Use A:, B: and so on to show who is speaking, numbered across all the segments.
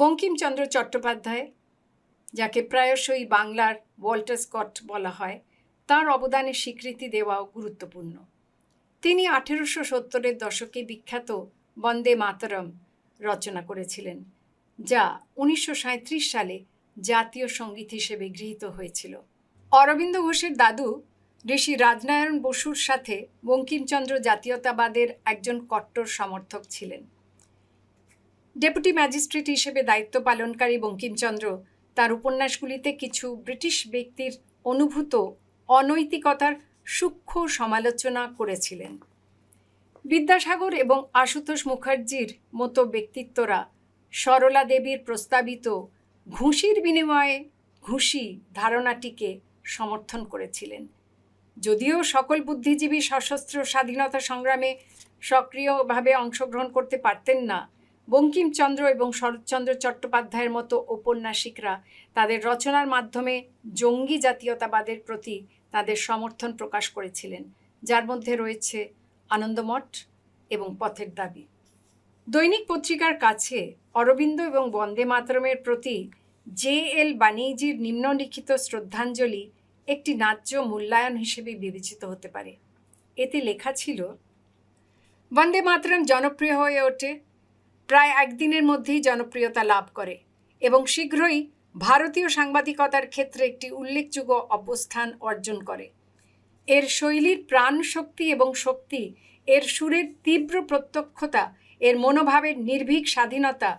A: বঙ্কিমচন্দ্র চট্টোপাধ্যায়, যাকে প্রায়শই বাংলার ওয়াল্টার স্কট বলা হয়, তার অবদানের স্বীকৃতি দেওয়াও গুরুত্বপূর্ণ। তিনি 1870-এর দশকে বিখ্যাত বন্দে মাতরম রচনা করেছিলেন, যা 1937 সালে জাতীয় সঙ্গীত হিসেবে গৃহীত হয়েছিল। অরবিন্দ ঘোষের দাদু ঋষি রাজনারায়ণ বসুর সাথে বঙ্কিমচন্দ্র জাতীয়তাবাদের একজন কট্টর সমর্থক ছিলেন। ডেপুটি ম্যাজিস্ট্রেট হিসেবে দায়িত্ব পালনকারী বঙ্কিমচন্দ্র তার উপন্যাসগুলিতে কিছু ব্রিটিশ ব্যক্তির অনুভূত অনৈতিকতার সূক্ষ্ম সমালোচনা করেছিলেন। বিদ্যাসাগর এবং আশুতোষ মুখার্জির মতো ব্যক্তিত্বরা সরলা দেবীর প্রস্তাবিত ঘুষির বিনিময়ে ঘুষি ধারণাটিকে সমর্থন করেছিলেন। যদিও সকল বুদ্ধিজীবী সশস্ত্র স্বাধীনতা সংগ্রামে সক্রিয়ভাবে অংশগ্রহণ করতে পারতেন না, বঙ্কিমচন্দ্র এবং শরৎচন্দ্র চট্টোপাধ্যায়ের মতো ঔপন্যাসিকরা তাদের রচনার মাধ্যমে জঙ্গি জাতীয়তাবাদের প্রতি তাদের সমর্থন প্রকাশ করেছিলেন, যার মধ্যে রয়েছে আনন্দমঠ এবং পথের দাবি। দৈনিক পত্রিকার কাছে অরবিন্দ এবং বন্দে মাতরমের প্রতি J.L. বানিজির নিম্নলিখিত শ্রদ্ধাঞ্জলি একটি ন্যায্য মূল্যায়ন হিসেবে বিবেচিত হতে পারে। এতে লেখা ছিল, বন্দে মাতরম জনপ্রিয় হয়ে ওঠে, প্রায় একদিনের মধ্যেই জনপ্রিয়তা লাভ করে এবং শীঘ্রই ভারতীয় সাংবাদিকতার ক্ষেত্রে একটি উল্লেখযোগ্য অবস্থান অর্জন করে। এর শৈলীর প্রাণ শক্তি এবং শক্তি, এর সুরের তীব্র প্রত্যক্ষতা, এর মনোভাবের নির্ভীক স্বাধীনতা,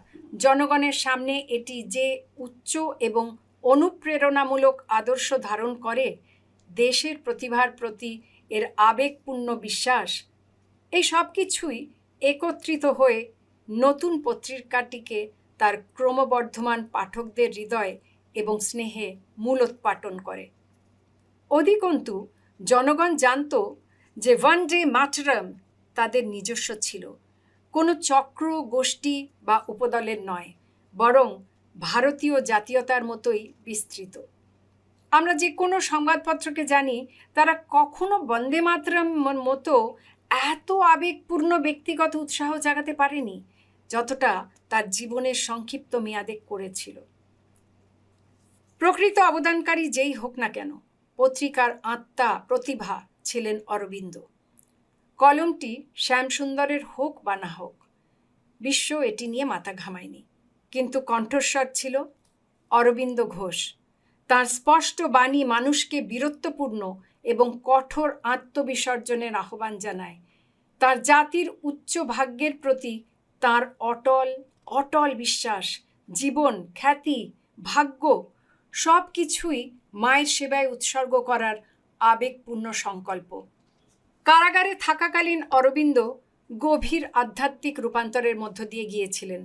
A: জনগণের সামনে এটি যে উচ্চ এবং অনুপ্রেরণামূলক আদর্শ ধারণ করে, দেশের প্রতিভার প্রতি এর আবেগপূর্ণ বিশ্বাস, এই সব কিছুই একত্রিত হয়ে নতুন পত্রিকাটিকে তার ক্রমবর্ধমান পাঠকদের হৃদয় এবং স্নেহে মূলোৎপাটন করে। অধিকন্তু জনগণ জানত যে বন্দে মাতরম তাদের নিজস্ব ছিল, কোনো চক্র, গোষ্ঠী বা উপদলের নয়, বরং ভারতীয় জাতীয়তার মতোই বিস্তৃত। আমরা যে কোনো সংবাদপত্রকে জানি, তারা কখনো বন্দে মাতরম মতো এত আবেগপূর্ণ ব্যক্তিগত উৎসাহ জাগাতে পারেনি, যতটা তার জীবনের সংক্ষিপ্ত মেয়াদে করেছিল। প্রকৃত অবদানকারী যেই হোক না কেন, পত্রিকার আত্মা, প্রতিভা ছিলেন অরবিন্দ। কলমটি শ্যামসুন্দরের হোক বা না হোক, বিশ্ব এটি নিয়ে মাথা ঘামায়নি, কিন্তু কণ্ঠস্বর ছিল অরবিন্দ ঘোষ। তার স্পষ্ট বাণী মানুষকে বীরত্বপূর্ণ এবং কঠোর আত্মবিসর্জনের আহ্বান জানায়। তার জাতির উচ্চ ভাগ্যের প্রতি তার অটল বিশ্বাস, জীবন, খ্যাতি, ভাগ্য সব কিছুই মায়ের সেবায় উৎসর্গ করার আবেগপূর্ণ সংকল্প। কারাগারে থাকাকালীন অরবিন্দ গভীর আধ্যাত্মিক রূপান্তরের মধ্য দিয়ে গিয়েছিলেন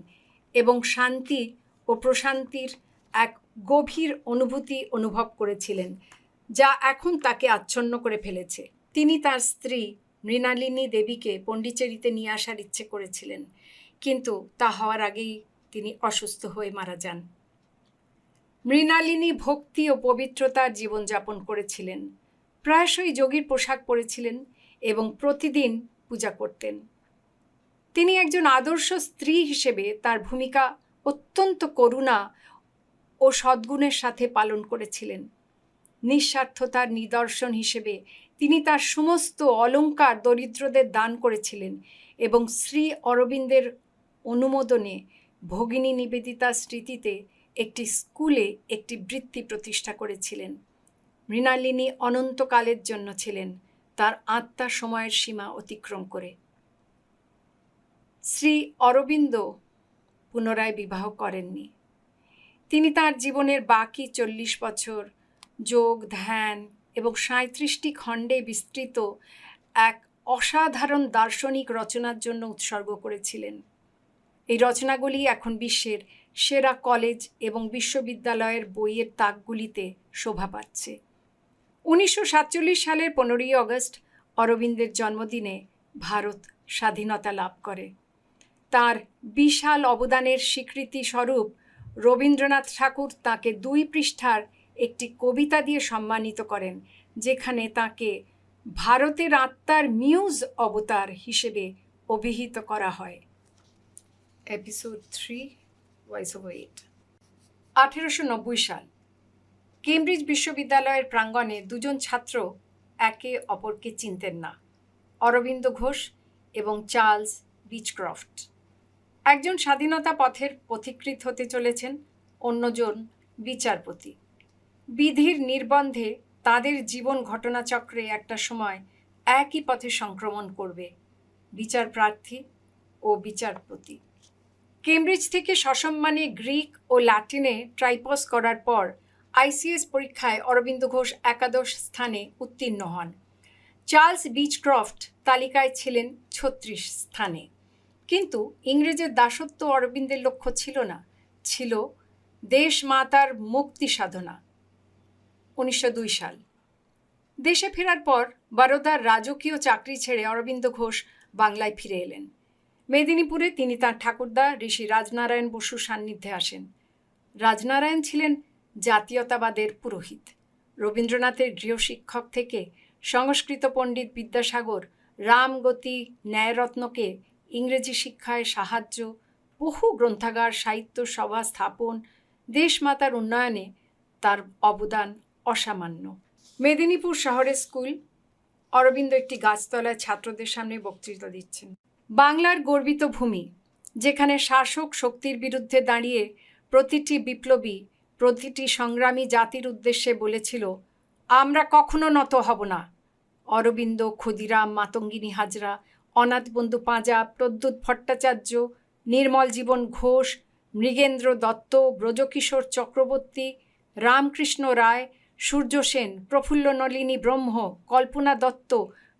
A: এবং শান্তি ও প্রশান্তির এক গভীর অনুভূতি অনুভব করেছিলেন, যা এখন তাকে আচ্ছন্ন করে ফেলেছে। তিনি তার স্ত্রী মৃণালিনী দেবীকে পণ্ডিচেরিতে নিয়ে আসার ইচ্ছে করেছিলেন, কিন্তু তা হওয়ার আগেই তিনি অসুস্থ হয়ে মারা যান। মৃণালিনী ভক্তি ও পবিত্রতার জীবনযাপন করেছিলেন, প্রায়শই যোগীর পোশাক পরেছিলেন এবং প্রতিদিন পূজা করতেন। তিনি একজন আদর্শ স্ত্রী হিসেবে তার ভূমিকা অত্যন্ত করুণা ও সদ্গুণের সাথে পালন করেছিলেন। নিঃস্বার্থতার নিদর্শন হিসেবে তিনি তার সমস্ত অলংকার দরিদ্রদের দান করেছিলেন এবং শ্রী অরবিন্দের অনুমোদনে ভগিনী নিবেদিতার স্মৃতিতে একটি স্কুলে একটি বৃত্তি প্রতিষ্ঠা করেছিলেন। মৃণালিনী অনন্তকালের জন্য ছিলেন, তার আত্মা সময়ের সীমা অতিক্রম করে। শ্রী অরবিন্দ পুনরায় বিবাহ করেননি। তিনি তার জীবনের বাকি 40 বছর যোগ, ধ্যান এবং 37টি খণ্ডে বিস্তৃত এক অসাধারণ দার্শনিক রচনার জন্য উৎসর্গ করেছিলেন। এই রচনাগুলি এখন বিশ্বের সেরা কলেজ এবং বিশ্ববিদ্যালয়ের বইয়ের তাকগুলিতে শোভা পাচ্ছে। 1947 সালের 15ই অগস্ট অরবিন্দের জন্মদিনে ভারত স্বাধীনতা লাভ করে। তার বিশাল অবদানের স্বীকৃতি স্বরূপ রবীন্দ্রনাথ ঠাকুর তাকে 2 পৃষ্ঠার একটি কবিতা দিয়ে সম্মানিত করেন, যেখানে তাকে ভারতের আত্মার মিউজ অবতার হিসেবে অভিহিত করা হয়। Episode 3 voice over 8। 1890 সাল, কেমব্রিজ বিশ্ববিদ্যালয়ের প্রাঙ্গণে দুজন ছাত্র একে অপরকে চিনতেন না, অরবিন্দ ঘোষ এবং চার্লস বিচক্রফট। একজন স্বাধীনতা পথের পথিকৃৎ হতে চলেছেন, অন্যজন বিচারপতি। বিধির নির্বন্ধে তাদের জীবন ঘটনাচক্রে একটা সময় একই পথে সংক্রমণ করবে, বিচারপ্রার্থী ও বিচারপতি। কেমব্রিজ থেকে সসম্মানে গ্রিক ও ল্যাটিনে ট্রাইপস করার পর আইসিএস পরীক্ষায় অরবিন্দ ঘোষ একাদশ স্থানে উত্তীর্ণ হন। চার্লস বিচক্রফট তালিকায় ছিলেন 36 স্থানে। কিন্তু ইংরেজের দাসত্ব অরবিন্দের লক্ষ্য ছিল না, ছিল দেশ মাতার মুক্তি সাধনা। 1902 সাল, দেশে ফেরার পর বরোদার রাজকীয় চাকরি ছেড়ে অরবিন্দ ঘোষ বাংলায় ফিরে এলেন। মেদিনীপুরে তিনি তাঁর ঠাকুরদা ঋষি রাজনারায়ণ বসুর সান্নিধ্যে আসেন। রাজনারায়ণ ছিলেন জাতীয়তাবাদের পুরোহিত। রবীন্দ্রনাথের গৃহশিক্ষক থেকে সংস্কৃত পণ্ডিত বিদ্যাসাগর রামগতি ন্যায়রত্নকে ইংরেজি শিক্ষায় সাহায্য, বহু গ্রন্থাগার, সাহিত্য সভা স্থাপন, দেশমাতার উন্নয়নে তার অবদান অসামান্য। মেদিনীপুর শহরের স্কুল। অরবিন্দ একটি গাছতলায় ছাত্রদের সামনে বক্তৃতা দিচ্ছেন। বাংলার গর্বিত ভূমি, যেখানে শাসক শক্তির বিরুদ্ধে দাঁড়িয়ে প্রতিটি বিপ্লবী, প্রতিটি সংগ্রামী জাতির উদ্দেশ্যে বলেছিল, আমরা কখনো নত হব না। অরবিন্দ, ক্ষুদিরাম, মাতঙ্গিনী হাজরা, অনাথ বন্ধু পাঁজা, প্রদ্যুৎ ভট্টাচার্য, নির্মল জীবন ঘোষ, মৃগেন্দ্র দত্ত, ব্রজকিশোর চক্রবর্তী, রামকৃষ্ণ রায়, সূর্য সেন, প্রফুল্ল নলিনী ব্রহ্ম, কল্পনা দত্ত,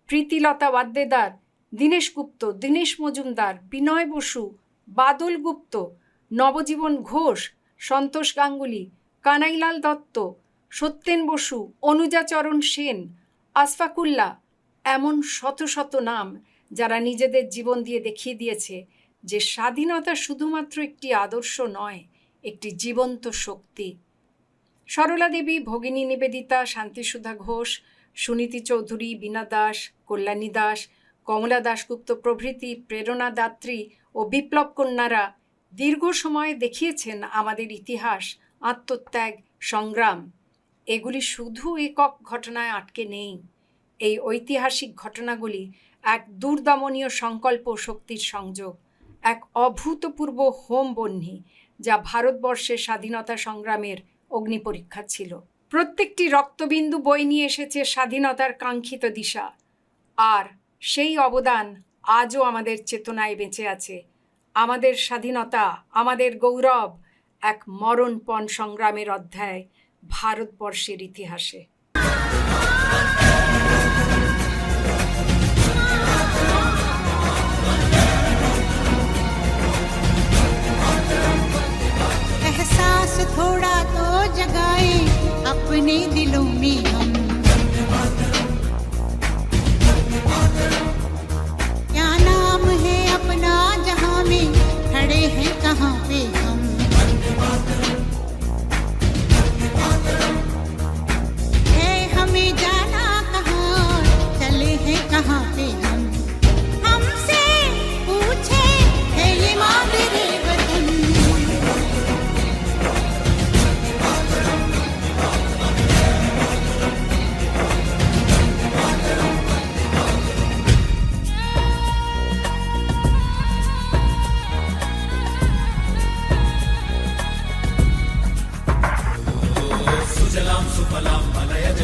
A: প্রীতিলতা ওয়াদ্দেদার, দীনেশ গুপ্ত, দীনেশ মজুমদার, বিনয় বসু, বাদল গুপ্ত, নবজীবন ঘোষ, সন্তোষ গাঙ্গুলি, কানাইলাল দত্ত, সত্যেন বসু, অনুজাচরণ সেন, আশফাকুল্লাহ, এমন শত শত নাম যারা নিজেদের জীবন দিয়ে দেখিয়ে দিয়েছে যে স্বাধীনতা শুধুমাত্র একটি আদর্শ নয়, একটি জীবন্ত শক্তি। সরলা দেবী, ভগিনী নিবেদিতা, শান্তিসুধা ঘোষ, সুনীতি চৌধুরী, বীণা দাস, কল্যাণী দাস, কমলা দাশগুপ্ত প্রভৃতি প্রেরণাদাত্রী ও বিপ্লব কন্যারা দীর্ঘ সময় দেখিয়েছেন আমাদের ইতিহাস, আত্মত্যাগ, সংগ্রাম। এগুলি শুধু একক ঘটনায় আটকে নেই। এই ঐতিহাসিক ঘটনাগুলি এক দুর্দমনীয় সংকল্প শক্তির সংযোগ, এক অভূতপূর্ব হোমবহ্নি যা ভারতবর্ষের স্বাধীনতা সংগ্রামের অগ্নিপরীক্ষা ছিল। প্রত্যেকটি রক্তবিন্দু বয়ে নিয়ে এসেছে স্বাধীনতার কাঙ্ক্ষিত দিশা, আর সেই অবদান আজও আমাদের চেতনায় বেঁচে আছে। আমাদের স্বাধীনতা, আমাদের গৌরব, এক মরণপণ সংগ্রামের অধ্যায় ভারতবর্ষের ইতিহাসে।
B: एहसास थोड़ा तो जगाए अपने दिलों में हम, क्या नाम है अपना जहां में, खड़े हैं कहाँ पे हम, है हमें जाना कहाँ, चले हैं कहाँ पे हम, हमसे पूछे है ये मादरे वतन।
C: सुजलाम सुफलाम मलयज